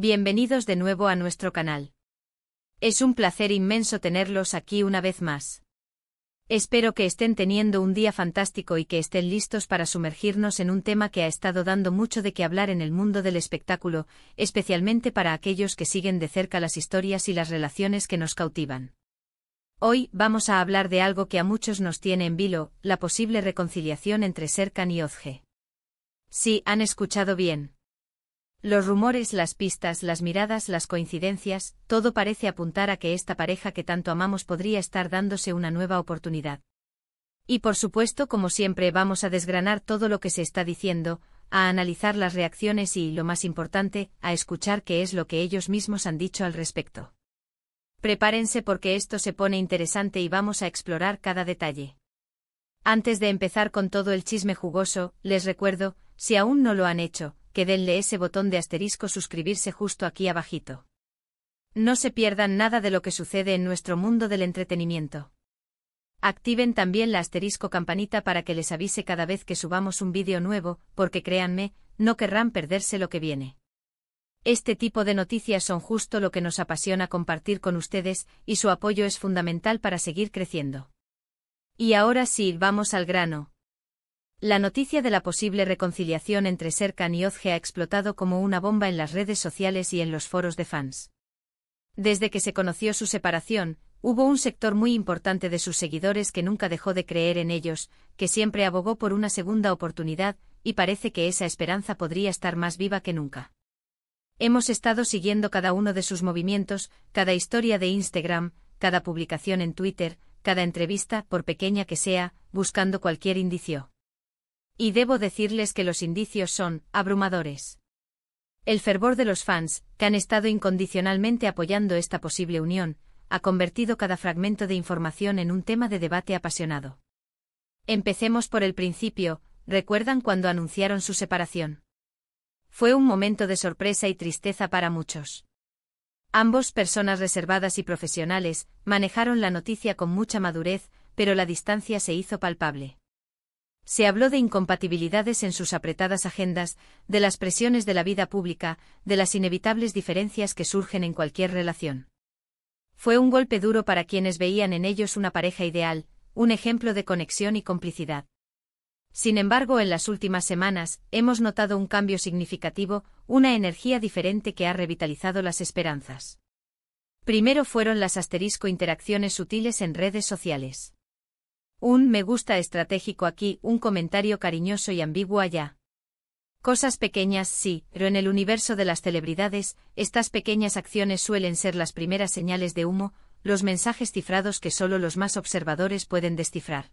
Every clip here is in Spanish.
Bienvenidos de nuevo a nuestro canal. Es un placer inmenso tenerlos aquí una vez más. Espero que estén teniendo un día fantástico y que estén listos para sumergirnos en un tema que ha estado dando mucho de qué hablar en el mundo del espectáculo, especialmente para aquellos que siguen de cerca las historias y las relaciones que nos cautivan. Hoy vamos a hablar de algo que a muchos nos tiene en vilo, la posible reconciliación entre Serkan y Özge. Sí, han escuchado bien. Los rumores, las pistas, las miradas, las coincidencias, todo parece apuntar a que esta pareja que tanto amamos podría estar dándose una nueva oportunidad. Y por supuesto, como siempre, vamos a desgranar todo lo que se está diciendo, a analizar las reacciones y, lo más importante, a escuchar qué es lo que ellos mismos han dicho al respecto. Prepárense porque esto se pone interesante y vamos a explorar cada detalle. Antes de empezar con todo el chisme jugoso, les recuerdo, si aún no lo han hecho, que denle ese botón de asterisco suscribirse justo aquí abajito. No se pierdan nada de lo que sucede en nuestro mundo del entretenimiento. Activen también la asterisco campanita para que les avise cada vez que subamos un vídeo nuevo, porque créanme, no querrán perderse lo que viene. Este tipo de noticias son justo lo que nos apasiona compartir con ustedes, y su apoyo es fundamental para seguir creciendo. Y ahora sí, vamos al grano. La noticia de la posible reconciliación entre Serkan y Özge ha explotado como una bomba en las redes sociales y en los foros de fans. Desde que se conoció su separación, hubo un sector muy importante de sus seguidores que nunca dejó de creer en ellos, que siempre abogó por una segunda oportunidad, y parece que esa esperanza podría estar más viva que nunca. Hemos estado siguiendo cada uno de sus movimientos, cada historia de Instagram, cada publicación en Twitter, cada entrevista, por pequeña que sea, buscando cualquier indicio. Y debo decirles que los indicios son abrumadores. El fervor de los fans, que han estado incondicionalmente apoyando esta posible unión, ha convertido cada fragmento de información en un tema de debate apasionado. Empecemos por el principio. ¿Recuerdan cuando anunciaron su separación? Fue un momento de sorpresa y tristeza para muchos. Ambos, personas reservadas y profesionales, manejaron la noticia con mucha madurez, pero la distancia se hizo palpable. Se habló de incompatibilidades en sus apretadas agendas, de las presiones de la vida pública, de las inevitables diferencias que surgen en cualquier relación. Fue un golpe duro para quienes veían en ellos una pareja ideal, un ejemplo de conexión y complicidad. Sin embargo, en las últimas semanas, hemos notado un cambio significativo, una energía diferente que ha revitalizado las esperanzas. Primero fueron las interacciones sutiles en redes sociales. Un me gusta estratégico aquí, un comentario cariñoso y ambiguo allá. Cosas pequeñas sí, pero en el universo de las celebridades, estas pequeñas acciones suelen ser las primeras señales de humo, los mensajes cifrados que solo los más observadores pueden descifrar.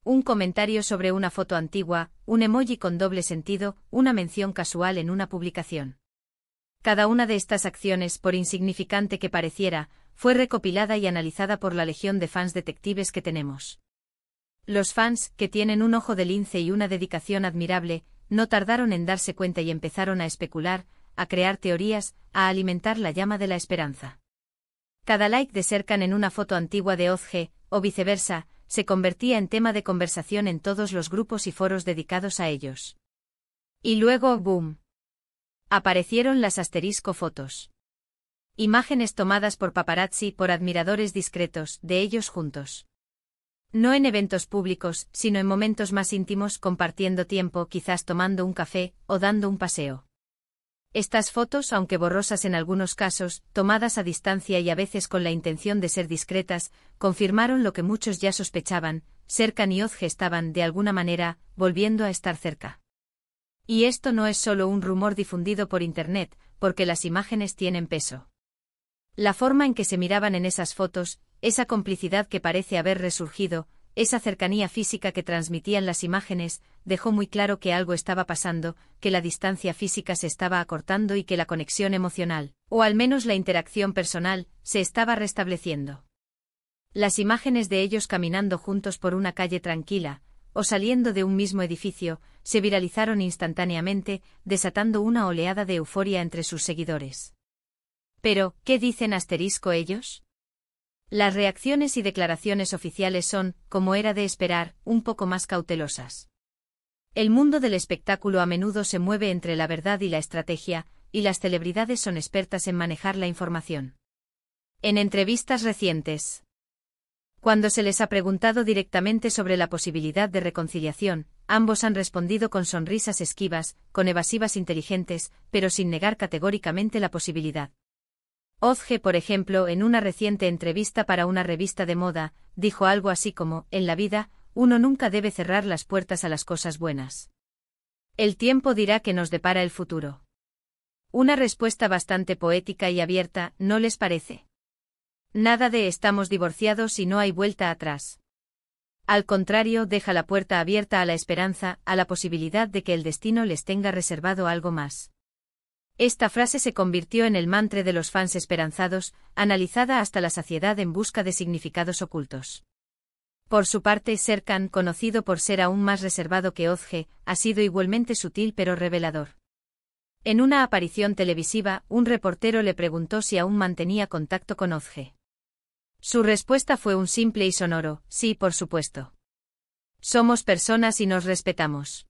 Un comentario sobre una foto antigua, un emoji con doble sentido, una mención casual en una publicación. Cada una de estas acciones, por insignificante que pareciera, fue recopilada y analizada por la legión de fans detectives que tenemos. Los fans, que tienen un ojo de lince y una dedicación admirable, no tardaron en darse cuenta y empezaron a especular, a crear teorías, a alimentar la llama de la esperanza. Cada like de Serkan en una foto antigua de Özge, o viceversa, se convertía en tema de conversación en todos los grupos y foros dedicados a ellos. Y luego, ¡boom!, aparecieron las fotos. Imágenes tomadas por paparazzi, por admiradores discretos, de ellos juntos. No en eventos públicos, sino en momentos más íntimos, compartiendo tiempo, quizás tomando un café, o dando un paseo. Estas fotos, aunque borrosas en algunos casos, tomadas a distancia y a veces con la intención de ser discretas, confirmaron lo que muchos ya sospechaban: Serkan y Özge estaban, de alguna manera, volviendo a estar cerca. Y esto no es solo un rumor difundido por internet, porque las imágenes tienen peso. La forma en que se miraban en esas fotos, esa complicidad que parece haber resurgido, esa cercanía física que transmitían las imágenes, dejó muy claro que algo estaba pasando, que la distancia física se estaba acortando y que la conexión emocional, o al menos la interacción personal, se estaba restableciendo. Las imágenes de ellos caminando juntos por una calle tranquila, o saliendo de un mismo edificio, se viralizaron instantáneamente, desatando una oleada de euforia entre sus seguidores. Pero, ¿qué dicen ellos? Las reacciones y declaraciones oficiales son, como era de esperar, un poco más cautelosas. El mundo del espectáculo a menudo se mueve entre la verdad y la estrategia, y las celebridades son expertas en manejar la información. En entrevistas recientes, cuando se les ha preguntado directamente sobre la posibilidad de reconciliación, ambos han respondido con sonrisas esquivas, con evasivas inteligentes, pero sin negar categóricamente la posibilidad. Ozge, por ejemplo, en una reciente entrevista para una revista de moda, dijo algo así como: en la vida, uno nunca debe cerrar las puertas a las cosas buenas. El tiempo dirá qué nos depara el futuro. Una respuesta bastante poética y abierta, ¿no les parece? Nada de estamos divorciados y no hay vuelta atrás. Al contrario, deja la puerta abierta a la esperanza, a la posibilidad de que el destino les tenga reservado algo más. Esta frase se convirtió en el mantra de los fans esperanzados, analizada hasta la saciedad en busca de significados ocultos. Por su parte, Serkan, conocido por ser aún más reservado que Ozge, ha sido igualmente sutil pero revelador. En una aparición televisiva, un reportero le preguntó si aún mantenía contacto con Ozge. Su respuesta fue un simple y sonoro: sí, por supuesto. Somos personas y nos respetamos.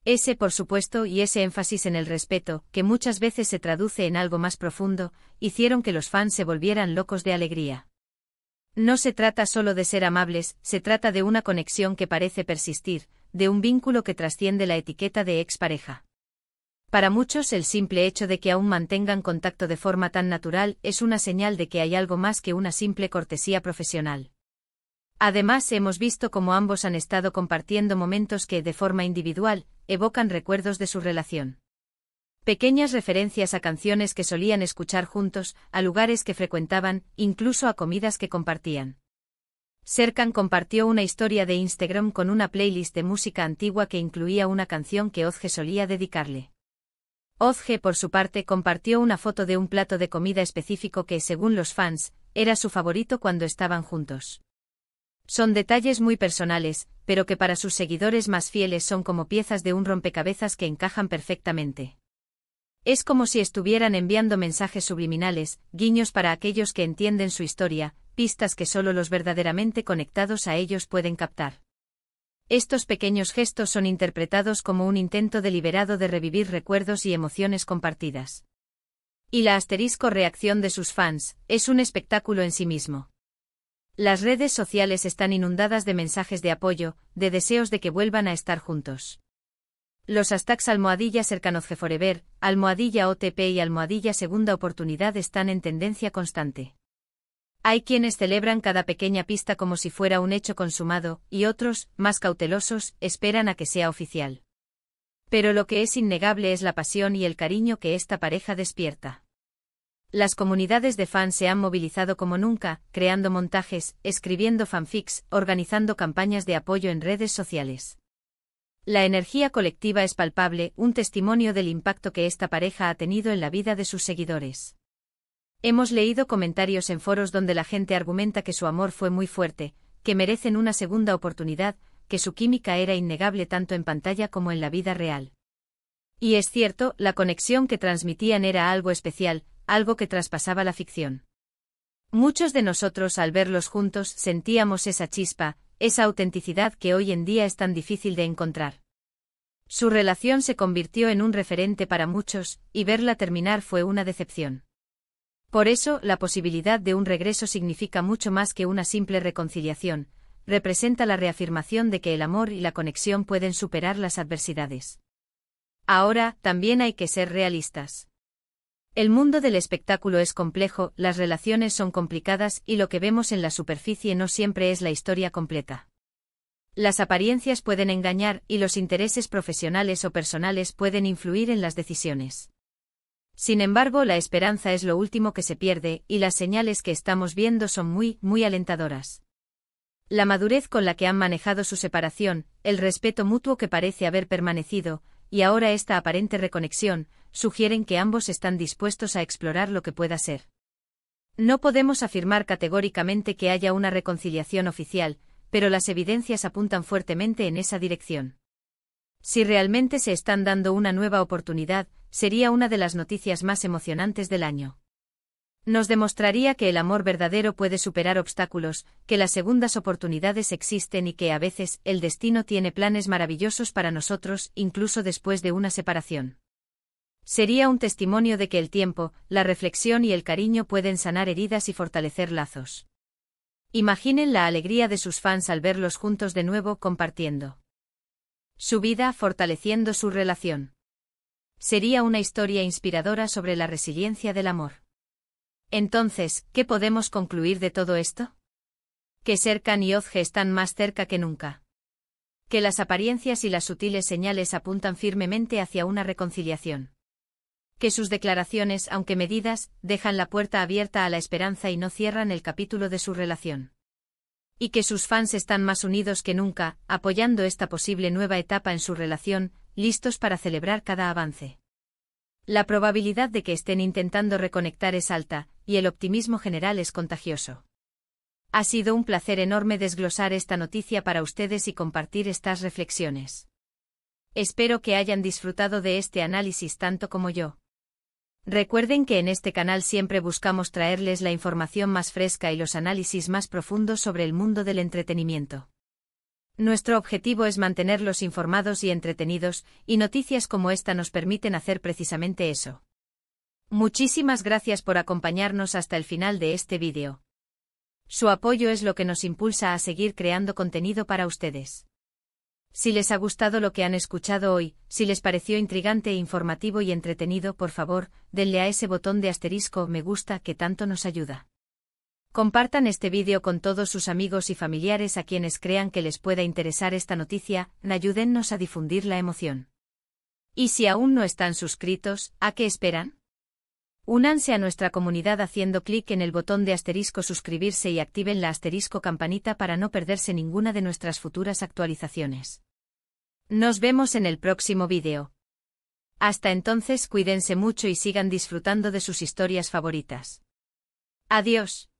Ese por supuesto y ese énfasis en el respeto, que muchas veces se traduce en algo más profundo, hicieron que los fans se volvieran locos de alegría. No se trata solo de ser amables, se trata de una conexión que parece persistir, de un vínculo que trasciende la etiqueta de expareja. Para muchos, el simple hecho de que aún mantengan contacto de forma tan natural es una señal de que hay algo más que una simple cortesía profesional. Además, hemos visto cómo ambos han estado compartiendo momentos que, de forma individual, evocan recuerdos de su relación. Pequeñas referencias a canciones que solían escuchar juntos, a lugares que frecuentaban, incluso a comidas que compartían. Serkan compartió una historia de Instagram con una playlist de música antigua que incluía una canción que Ozge solía dedicarle. Ozge, por su parte, compartió una foto de un plato de comida específico que, según los fans, era su favorito cuando estaban juntos. Son detalles muy personales, pero que para sus seguidores más fieles son como piezas de un rompecabezas que encajan perfectamente. Es como si estuvieran enviando mensajes subliminales, guiños para aquellos que entienden su historia, pistas que solo los verdaderamente conectados a ellos pueden captar. Estos pequeños gestos son interpretados como un intento deliberado de revivir recuerdos y emociones compartidas. Y la asterisco reacción de sus fans es un espectáculo en sí mismo. Las redes sociales están inundadas de mensajes de apoyo, de deseos de que vuelvan a estar juntos. Los hashtags @SerkanOzgeForever, @OTP y @segunda oportunidad están en tendencia constante. Hay quienes celebran cada pequeña pista como si fuera un hecho consumado, y otros, más cautelosos, esperan a que sea oficial. Pero lo que es innegable es la pasión y el cariño que esta pareja despierta. Las comunidades de fans se han movilizado como nunca, creando montajes, escribiendo fanfics, organizando campañas de apoyo en redes sociales. La energía colectiva es palpable, un testimonio del impacto que esta pareja ha tenido en la vida de sus seguidores. Hemos leído comentarios en foros donde la gente argumenta que su amor fue muy fuerte, que merecen una segunda oportunidad, que su química era innegable tanto en pantalla como en la vida real. Y es cierto, la conexión que transmitían era algo especial, algo que traspasaba la ficción. Muchos de nosotros al verlos juntos sentíamos esa chispa, esa autenticidad que hoy en día es tan difícil de encontrar. Su relación se convirtió en un referente para muchos, y verla terminar fue una decepción. Por eso, la posibilidad de un regreso significa mucho más que una simple reconciliación, representa la reafirmación de que el amor y la conexión pueden superar las adversidades. Ahora, también hay que ser realistas. El mundo del espectáculo es complejo, las relaciones son complicadas y lo que vemos en la superficie no siempre es la historia completa. Las apariencias pueden engañar y los intereses profesionales o personales pueden influir en las decisiones. Sin embargo, la esperanza es lo último que se pierde y las señales que estamos viendo son muy alentadoras. La madurez con la que han manejado su separación, el respeto mutuo que parece haber permanecido, y ahora esta aparente reconexión, sugieren que ambos están dispuestos a explorar lo que pueda ser. No podemos afirmar categóricamente que haya una reconciliación oficial, pero las evidencias apuntan fuertemente en esa dirección. Si realmente se están dando una nueva oportunidad, sería una de las noticias más emocionantes del año. Nos demostraría que el amor verdadero puede superar obstáculos, que las segundas oportunidades existen y que a veces el destino tiene planes maravillosos para nosotros, incluso después de una separación. Sería un testimonio de que el tiempo, la reflexión y el cariño pueden sanar heridas y fortalecer lazos. Imaginen la alegría de sus fans al verlos juntos de nuevo compartiendo su vida, fortaleciendo su relación. Sería una historia inspiradora sobre la resiliencia del amor. Entonces, ¿qué podemos concluir de todo esto? Que Serkan y Ozge están más cerca que nunca. Que las apariencias y las sutiles señales apuntan firmemente hacia una reconciliación. Que sus declaraciones, aunque medidas, dejan la puerta abierta a la esperanza y no cierran el capítulo de su relación. Y que sus fans están más unidos que nunca, apoyando esta posible nueva etapa en su relación, listos para celebrar cada avance. La probabilidad de que estén intentando reconectar es alta, y el optimismo general es contagioso. Ha sido un placer enorme desglosar esta noticia para ustedes y compartir estas reflexiones. Espero que hayan disfrutado de este análisis tanto como yo. Recuerden que en este canal siempre buscamos traerles la información más fresca y los análisis más profundos sobre el mundo del entretenimiento. Nuestro objetivo es mantenerlos informados y entretenidos, y noticias como esta nos permiten hacer precisamente eso. Muchísimas gracias por acompañarnos hasta el final de este vídeo. Su apoyo es lo que nos impulsa a seguir creando contenido para ustedes. Si les ha gustado lo que han escuchado hoy, si les pareció intrigante e informativo y entretenido, por favor, denle a ese botón de asterisco me gusta que tanto nos ayuda. Compartan este vídeo con todos sus amigos y familiares a quienes crean que les pueda interesar esta noticia, ayúdennos a difundir la emoción. Y si aún no están suscritos, ¿a qué esperan? Únanse a nuestra comunidad haciendo clic en el botón de asterisco suscribirse y activen la asterisco campanita para no perderse ninguna de nuestras futuras actualizaciones. Nos vemos en el próximo vídeo. Hasta entonces cuídense mucho y sigan disfrutando de sus historias favoritas. Adiós.